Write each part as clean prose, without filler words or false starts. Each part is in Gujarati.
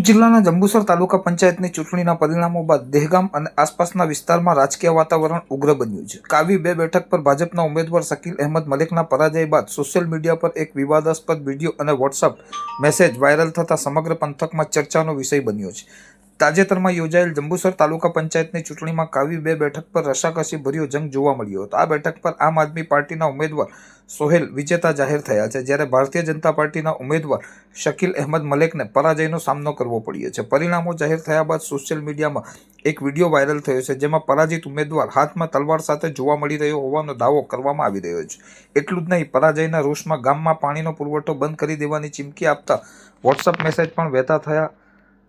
ભરૂચ જિલ્લાના જંબુસર તાલુકા પંચાયતની ચૂંટણીના પરિણામો બાદ દહેગામ અને આસપાસના વિસ્તારમાં રાજકીય વાતાવરણ ઉગ્ર બન્યું છે. કાવી 2 બેઠક પર ભાજપના ઉમેદવાર શકીલ અહેમદ મલેકના પરાજય બાદ સોશિયલ મીડિયા પર એક વિવાદાસ્પદ વિડીયો અને વોટ્સઅપ મેસેજ વાયરલ થતા સમગ્ર પંથકમાં ચર્ચાનો વિષય બન્યો છે. તાજેતરમાં યોજાયેલ જંબુસર તાલુકા પંચાયતની ચૂંટણીમાં કાવી 2 બેઠક પર રસાકસી ભર્યો જંગ જોવા મળ્યો હતો. આ બેઠક પર આમ આદમી પાર્ટીના ઉમેદવાર સોહેલ વિજેતા જાહેર થયા છે, જ્યારે ભારતીય જનતા પાર્ટીના ઉમેદવાર શકીલ અહેમદ મલેકને પરાજયનો સામનો કરવો પડ્યો છે. પરિણામો જાહેર થયા બાદ સોશિયલ મીડિયામાં એક વિડીયો વાયરલ થયો છે, જેમાં પરાજિત ઉમેદવાર હાથમાં તલવાર સાથે જોવા મળી રહ્યો હોવાનો દાવો કરવામાં આવી રહ્યો છે. એટલું જ નહીં, પરાજયના રોષમાં ગામમાં પાણીનો પુરવઠો બંધ કરી દેવાની ચીમકી આપતા વોટ્સઅપ મેસેજ પણ વહેતા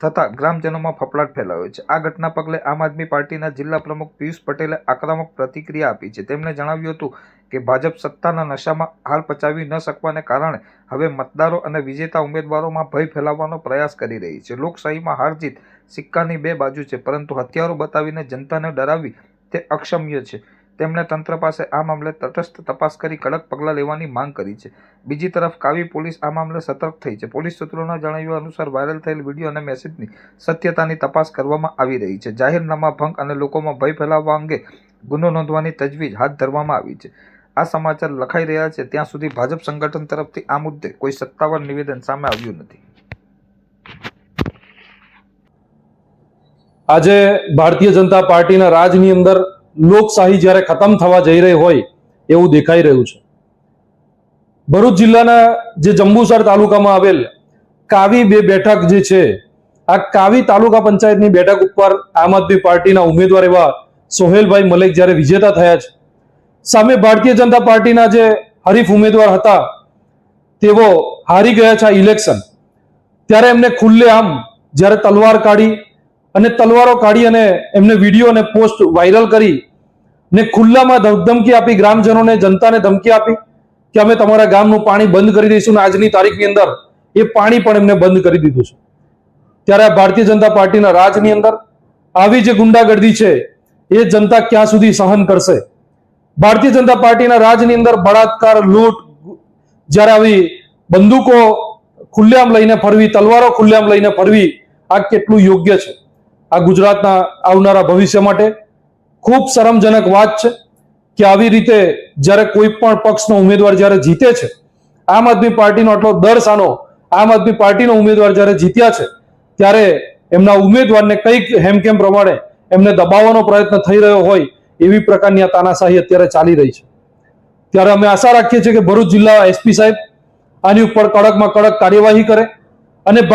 થતાં ગ્રામજનોમાં ફફડાટ ફેલાયો છે. આ ઘટના પગલે આમ આદમી પાર્ટીના જિલ્લા પ્રમુખ પિયુષ પટેલે આક્રમક પ્રતિક્રિયા આપી છે. તેમણે જણાવ્યું હતું કે ભાજપ સત્તાના નશામાં હાલ પચાવી ન શકવાને કારણે હવે મતદારો અને વિજેતા ઉમેદવારોમાં ભય ફેલાવવાનો પ્રયાસ કરી રહી છે. લોકશાહીમાં હાર જીત સિક્કાની 2 બાજુ છે, પરંતુ હથિયારો બતાવીને જનતાને ડરાવવી તે અક્ષમ્ય છે. તેમણે તંત્ર પાસે આ મામલે તટસ્થ તપાસ કરી કડક પગલાં લેવાની માંગ કરી છે. બીજી તરફ કાવી પોલીસ આ મામલે સતર્ક થઈ છે. પોલીસ સૂત્રોના જણાવ્યા અનુસાર વાયરલ થયેલ વિડીયો અને મેસેજની સત્યતાની તપાસ કરવામાં આવી રહી છે. જાહેરનામા ભંગ અને લોકોમાં ભય ફેલાવવા અંગે ગુનો નોંધવાની તજવીજ હાથ ધરવામાં આવી છે. આ સમાચાર લખાઈ રહ્યા છે ત્યાં સુધી ભાજપ સંગઠન તરફથી આ મુદ્દે કોઈ સત્તાવાર નિવેદન સામે આવ્યું નથી. આજે ભારતીય જનતા પાર્ટીના રાજની અંદર લોકશાહી જ્યારે ખતમ થવા જઈ રહી હોય એવું દેખાઈ રહ્યું છે. ભરૂચ જિલ્લાના જે જંબુસર તાલુકામાં આવેલ કાવી 2 બેઠક જે છે, આ કાવી તાલુકા પંચાયતની બેઠક ઉપર આમ આદમી પાર્ટીના ઉમેદવાર એવા સોહેલભાઈ મલેક જ્યારે વિજેતા થયા છે, સામે ભારતીય જનતા પાર્ટીના જે હરીફ ઉમેદવાર હતા તેઓ હારી ગયા છે આ ઇલેક્શન. ત્યારે એમને ખુલ્લેઆમ જ્યારે તલવારો કાઢી અને એમને વિડીયો અને પોસ્ટ વાયરલ કરી ને ખુલ્લામાં ધમકી આપી, ગ્રામજનોને, જનતાને ધમકી આપી કે અમે તમારા ગામનું પાણી બંધ કરી દઈશું. આજની તારીખની અંદર એ પાણી પણ એમને બંધ કરી દીધું છે. ત્યારે ભારતીય જનતા પાર્ટીના રાજની અંદર આવી જે ગુંડાગર્દી છે એ જનતા ક્યાં સુધી સહન કરશે? ભારતીય જનતા પાર્ટીના રાજની અંદર બળાત્કાર, લૂંટ, જ્યારે આવી બંદૂકો ખુલ્લેઆમ લઈને ફરવી, તલવારો ખુલ્લેઆમ લઈને ફરવી, આ કેટલું યોગ્ય છે? આ ગુજરાતના આવનારા ભવિષ્ય માટે ખૂબ શરમજનક વાત છે કે આવી રીતે જ્યારે કોઈ પણ પક્ષનો ઉમેદવાર જ્યારે જીતે છે, આમ આદમી પાર્ટીનો આટલો દર સાનો આમ આદમી પાર્ટીનો ઉમેદવાર જ્યારે જીત્યા છે, ત્યારે એમના ઉમેદવારને કંઈક હેમકેમ પ્રમાણે એમને દબાવવાનો પ્રયત્ન થઈ રહ્યો હોય એવી પ્રકારની આ તાનાશાહી અત્યારે ચાલી રહી છે. ત્યારે અમે આશા રાખીએ છીએ કે ભરૂચ જિલ્લા એસપી સાહેબ આની ઉપર કડકમાં કડક કાર્યવાહી કરે અને